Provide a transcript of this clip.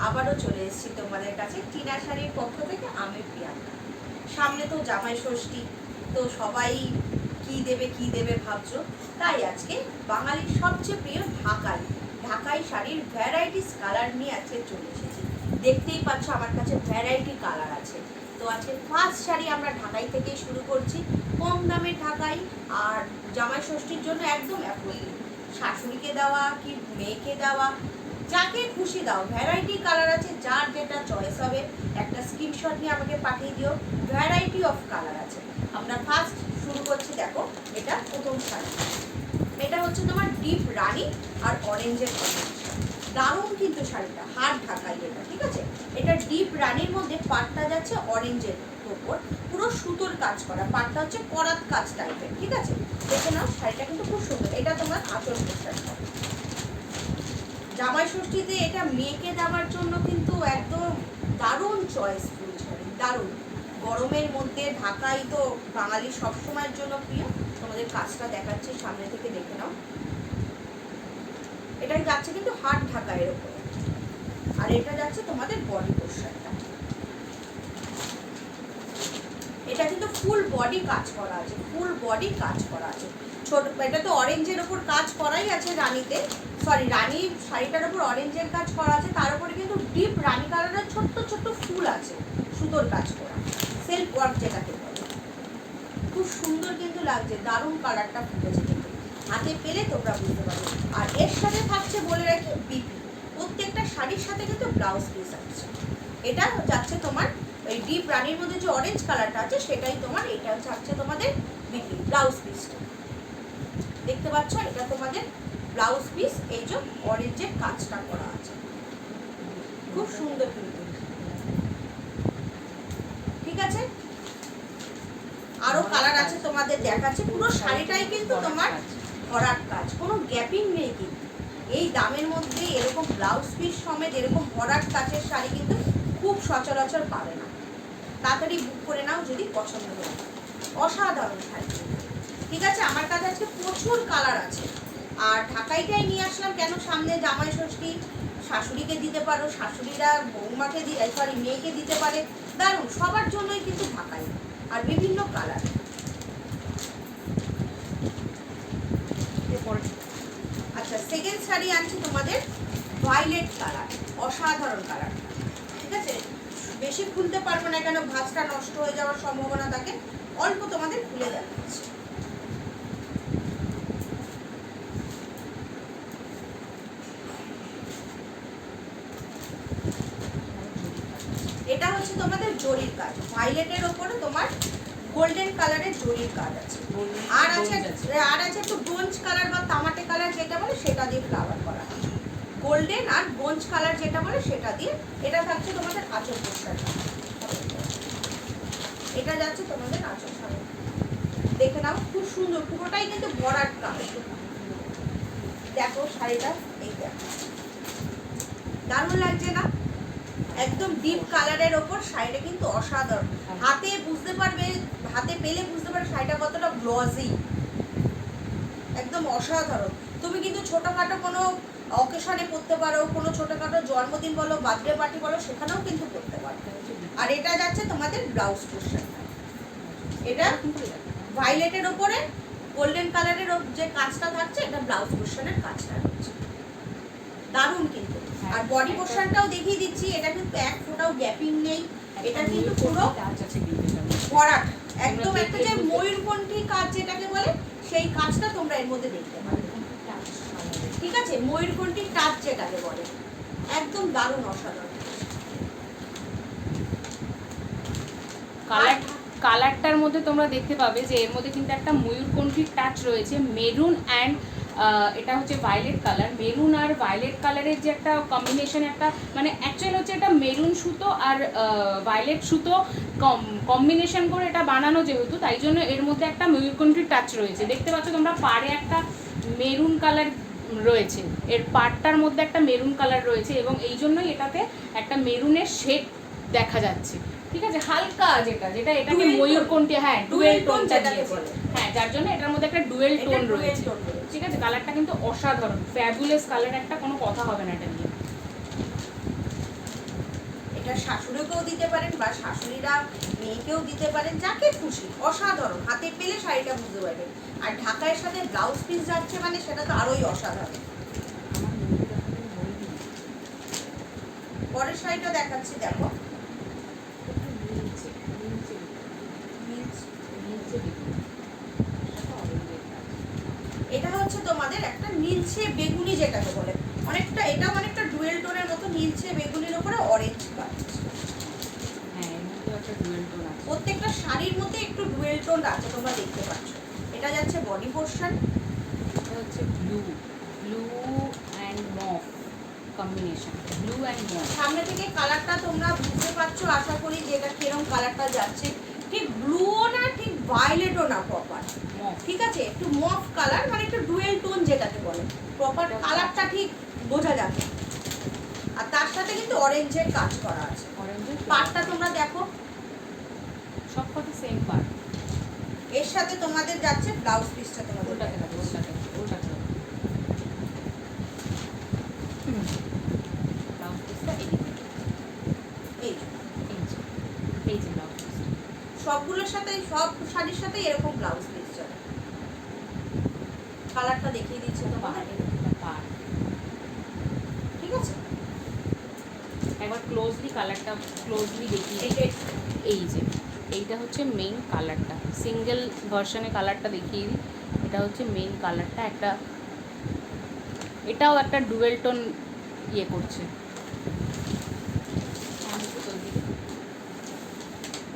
আবারও চলে এসেছি তোমাদের কাছে টিনা শাড়ির পক্ষ থেকে। আমি প্রিয়াঙ্কা। সামনে তো জামাই ষষ্ঠী, তো সবাই কি দেবে ভাবছো, তাই আজকে বাঙালির সবচেয়ে প্রিয় ঢাকাই শাড়ির ভ্যারাইটিস কালার নিয়ে আজকে চলে এসেছি। দেখতেই পাচ্ছ আমার কাছে ভ্যারাইটি কালার আছে। তো আজকে ফার্স্ট শাড়ি আমরা ঢাকাই থেকেই শুরু করছি। কম দামের ঢাকাই, আর জামাই ষষ্ঠীর জন্য একদম অ্যাফোর্ডেবল। শাশুড়িকে দেওয়া কি মেয়েকে দেওয়া, যাকে খুশি দাও, ভ্যারাইটি কালার আছে, যার যেটা চয়েস হবে একটা স্ক্রিনশট নিয়ে আমাকে পাঠিয়ে দিও। ভ্যারাইটি অফ কালার আছে। আমরা ফার্স্ট শুরু করছি। দেখো, এটা প্রথম শাড়ি। এটা হচ্ছে তোমার ডিপ রানী আর অরেঞ্জের কম্বিনেশন। দারুণ কিন্তু শাড়িটা, হাত ঢাকাই এটা, ঠিক আছে। এটা ডিপ রানীর মধ্যে পাটটা যাচ্ছে অরেঞ্জের উপর, পুরো সুতোর কাজ করা। পাটটা হচ্ছে করাত কাজ টাইপের, ঠিক আছে। দেখে নাও, শাড়িটা কিন্তু খুব সুন্দর। এটা তোমার আঁচল পোশাকটা। জামাই ষষ্ঠীতে এটা মেয়েকে দেওয়ার জন্য কিন্তু একদম দারুণ চয়েসফুল শাড়ি, দারুণ। গরমের মধ্যে ঢাকাই তো বাঙালি সবসময়ের জন্য প্রিয়। তোমাদের কাজটা দেখাচ্ছি, সামনে থেকে দেখে নাও। এটা যাচ্ছে কিন্তু হাত ঢাকাইয়ের উপরে, আর এটা যাচ্ছে তোমাদের বডি পোশাকটা। এটা কিন্তু ফুল বডি কাজ করা আছে, ফুল বডি কাজ করা আছে। ছোট, এটা তো অরেঞ্জের উপর কাজ করাই আছে রানীতে, সরি রানী শাড়িটার উপর অরেঞ্জের কাজ করা আছে, তার উপরে কিন্তু ডিপ রানী কালারের ছোট্ট ছোট্ট ফুল আছে, সুতোর কাজ করা, সেলফ ওয়ার্ক যেটাকে বলে। খুব সুন্দর কিন্তু লাগছে, দারুণ কালারটা ফুটেছে কিন্তু, হাতে পেলে তোমরা বুঝতে পারবে। আর এর সাথে থাকছে বলে রাখি বিপি, প্রত্যেকটা শাড়ির সাথে কিন্তু ব্লাউজ পিস আছে। এটা যাচ্ছে তোমার এই ডিপ রানীর মধ্যে যে অরেঞ্জ কালারটা আছে সেটাই তোমার, এটা যাচ্ছে তোমাদের বিপি ব্লাউজ পিসটা। দেখতে পাচ্ছ, এটা তোমাদের ব্লাউজ পিস, এই যে অরেঞ্জের কাজটা করা আছে, খুব সুন্দর কিন্তু, ঠিক আছে। আরো কালার আছে তোমাদের দেখাচ্ছে। পুরো শাড়িটাই কিন্তু তোমার ভরাট কাজ, কোনো গ্যাপিং নেই কিন্তু। এই দামের মধ্যে এরকম ব্লাউজ পিস সমেত এরকম ভরাট কাজের শাড়ি কিন্তু খুব সচরাচর পাবে না। তাড়াতাড়ি বুক করে নাও যদি পছন্দ হয়। অসাধারণ শাড়ি, ঠিক আছে। আমার কাছে আজকে প্রচুর কালার আছে। আর ঢাকাইটাই নিয়ে আসলাম কেন, সামনে জামাই ষষ্ঠী, শাশুড়িকে দিতে পারো, শাশুড়িরা বৌমাকে সরি মেয়েকে দিতে পারে, দারুণ, সবার জন্যই কিন্তু ঢাকাই। আর বিভিন্ন কালার। আচ্ছা, সেকেন্ড শাড়ি আনছি তোমাদের ভায়োলেট কালার, অসাধারণ কালার, ঠিক আছে। বেশি খুলতে পারবো না কেন, ভাঁজটা নষ্ট হয়ে যাওয়ার সম্ভাবনা থাকে, অল্প তোমাদের খুলে দেখাচ্ছি। এটা হচ্ছে তোমাদের জরির কাজ, ভায়োলেটের ওপরে তোমার গোল্ডেন কালারের জরির কাজ আছে। আর আছে একটু ব্রোঞ্জ কালার বা তামাটে কালার যেটা বলে সেটা দিয়ে ফ্লাওয়ার করা, গোল্ডেন আর ব্রোঞ্জ কালার যেটা বলে সেটা দিয়ে। এটা থাকছে তোমাদের আঁচল পোশাকটা, এটা যাচ্ছে তোমাদের আঁচল শাড়ি। দেখে নাও, খুব সুন্দর, পুরোটাই কিন্তু ভরাট কাজ। দেখো শাড়িটা, এই দেখো, দারুণ লাগছে না? একদম ডিপ কালারের ওপর শাড়িটা কিন্তু অসাধারণ। হাতে বুঝতে পারবে, হাতে পেলে বুঝতে পারবে শাড়িটা কতটা গ্লজি, একদম অসাধারণ। তুমি কিন্তু ছোটখাটো কোনো অকেশনে পরতে পারো, কোনো ছোটখাটো জন্মদিন বলো, বার্থডে পার্টি বলো, সেখানেও কিন্তু পরতে পারো। আর এটা যাচ্ছে তোমাদের ব্লাউজ পোশাকটা। এটা ভায়োলেটের ওপরে গোল্ডেন কালারের যে কাজটা থাকছে, এটা ব্লাউজ পোশাকের কাজটা হচ্ছে, দারুণ কিন্তু। আর বডি পোর্শনটাও দেখিয়ে দিচ্ছি, এটা কিন্তু এক ফোঁটাও গ্যাপিং নেই, এটা কিন্তু পুরো ভরাট, একদম একটা যে ময়ূরকণ্ঠী কাজ যেটাকে বলে সেই কাজটা তোমরা এর মধ্যে দেখতে পাবে, ঠিক আছে। ময়ূরকণ্ঠী টাচ যেটাকে বলে, একদম দারুণ, অসাধারণ কালারটার মধ্যে তোমরা দেখতে পাবে যে এর মধ্যে কিন্তু একটা ময়ূরকণ্ঠীর টাচ রয়েছে। মেরুন অ্যান্ড এটা হচ্ছে ভায়োলেট কালার, মেরুন আর ভায়োলেট কালারের যে একটা কম্বিনেশন, একটা মানে অ্যাকচুয়াল হচ্ছে এটা মেরুন সুতো আর ভায়োলেট সুতো কম্বিনেশন করে এটা বানানো, যেহেতু তাই জন্য এর মধ্যে একটা ময়ূরকণ্ঠীর টাচ রয়েছে। দেখতে পাচ্ছ তোমরা, পাড়ে একটা মেরুন কালার রয়েছে, এর পাড়টার মধ্যে একটা মেরুন কালার রয়েছে, এবং এই জন্যই এটাতে একটা মেরুনের শেড দেখা যাচ্ছে, ঠিক আছে। হালকা যেটা এটাকে ময়ূরকণ্ঠী, হ্যাঁ ডুয়েল টোনটা দিয়েছে, হ্যাঁ, যার জন্য এটার মধ্যে একটা ডুয়েল টোন রয়েছে, ঠিক আছে। কালারটা কিন্তু অসাধারণ, ফ্যাবুলাস কালার একটা, কোনো কথা হবে না এটা নিয়ে। শাশুড়িকেও দিতে পারেন বা শাশুড়িরা মেয়েকেও দিতে পারেন, যাকে খুশি। অসাধারণ, হাতে পেলে শাড়িটা বুঝতে পারবেন। আর ঢাকাইয়ের সাথে ব্লাউজ পিস যাচ্ছে মানে সেটা তো আরোই অসাধারণ। পরের শাড়িটা দেখাচ্ছি, দেখো। এটা হচ্ছে তোমাদের একটা নীলচে বেগুনি, যেটাকে বলে অনেকটা, এটা অনেকটা ডুয়েল টোনের মতো, নীলচে বেগুনির উপরে অরেঞ্জ কালার। হ্যাঁ, এর মধ্যে একটা ডুয়েল টোন আছে। প্রত্যেকটা শাড়ির মধ্যে একটু ডুয়েল টোন আছে, তোমরা দেখতে পাচ্ছ। এটা যাচ্ছে বডি পোর্শন। এটা হচ্ছে blue and mauve combination, blue and mauve. সামনে থেকে কালারটা তোমরা বুঝতে পারছো আশা করি যে এটা কিরকম কালারটা যাচ্ছে। ঠিক ব্লুও না, ঠিক ভায়োলেটও না, প্রপার মফ। ঠিক আছে, একটু মফ কালার, মানে একটু ডুয়েল টোন যেটাকে বলে, প্রপার কালারটা ঠিক বোঝা যাবে। আর তার সাথে কিন্তু অরেঞ্জের কাজ করা আছে। অরেঞ্জের পাটটা তোমরা দেখো, সব কটা সেম পার্ট। এর সাথে তোমাদের যাচ্ছে ব্লাউজ পিসটা, তোমাদের ওটাকে দেখাবো। ওটাকে ব্লাউজ পিসটা এদিকে, এই এই যে ব্লাউজ পিসটা। সবগুলোর সাথে, সব শাড়ির সাথে এরকম ব্লাউজ পিস চলে। কালারটা দেখিয়ে দিচ্ছি তোমাদের, পার্ট ঠিক আছে। একবার ক্লোজলি কালারটা ক্লোজলি দেখিয়ে। এই যে এইটা হচ্ছে মেইন কালারটা, সিঙ্গেল ভার্সনে কালারটা দেখিয়ে দিই। এটা হচ্ছে মেইন কালারটা, একটা এটাও একটা ডুয়েল টোন ইয়ে করছে।